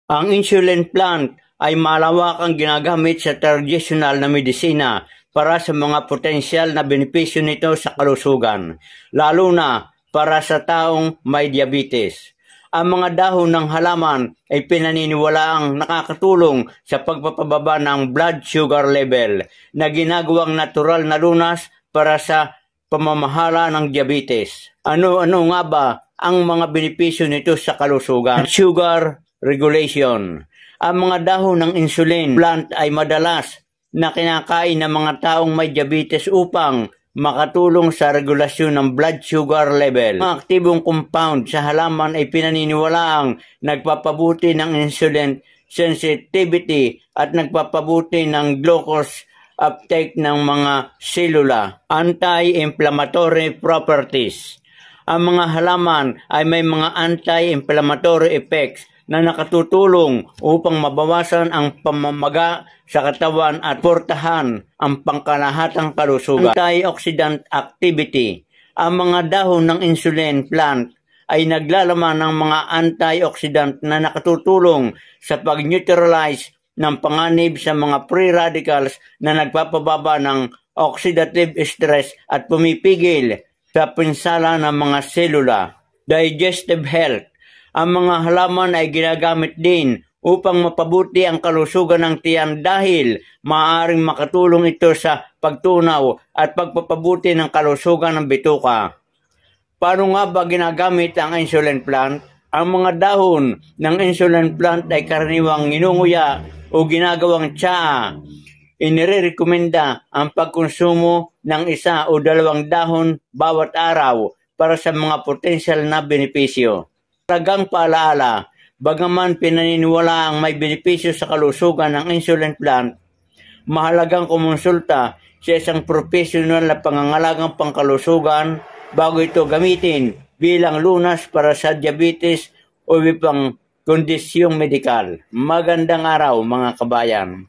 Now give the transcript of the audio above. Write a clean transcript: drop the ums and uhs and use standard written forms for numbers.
Ang insulin plant ay malawakang ginagamit sa tradisyonal na medisina para sa mga potensyal na benepisyo nito sa kalusugan, lalo na para sa taong may diabetes. Ang mga dahon ng halaman ay pinaniniwalaang nakakatulong sa pagpapababa ng blood sugar level na ginagawang natural na lunas para sa pamamahala ng diabetes. Ano-ano nga ba ang mga benepisyo nito sa kalusugan? Sugar regulation. Ang mga dahon ng insulin plant ay madalas na kinakain ng mga taong may diabetes upang makatulong sa regulasyon ng blood sugar level. Ang aktibong compound sa halaman ay pinaniniwalaang nagpapabuti ng insulin sensitivity at nagpapabuti ng glucose uptake ng mga selula. Anti-inflammatory properties. Ang mga halaman ay may mga anti-inflammatory effects na nakatutulong upang mabawasan ang pamamaga sa katawan at portahan ang pangkalahatang kalusugan. Antioxidant activity. Ang mga dahon ng insulin plant ay naglalaman ng mga antioxidant na nakatutulong sa pag-neutralize ng panganib sa mga free radicals na nagpapababa ng oxidative stress at pumipigil sa pinsala ng mga selula. Digestive health. Ang mga halaman ay ginagamit din upang mapabuti ang kalusugan ng tiyan dahil maaaring makatulong ito sa pagtunaw at pagpapabuti ng kalusugan ng bituka. Paano nga ba ginagamit ang insulin plant? Ang mga dahon ng insulin plant ay karaniwang inunguya o ginagawang tsaa. Inirekomenda ang pagkonsumo ng 1 o 2 dahon bawat araw para sa mga potensyal na benepisyo. Talagang paalaala, bagaman pinaniniwala ang may benepisyo sa kalusugan ng insulin plant, mahalagang kumonsulta sa isang profesional na pangangalagang pangkalusugan bago ito gamitin bilang lunas para sa diabetes o ibang kondisyong medikal. Magandang araw mga kabayan.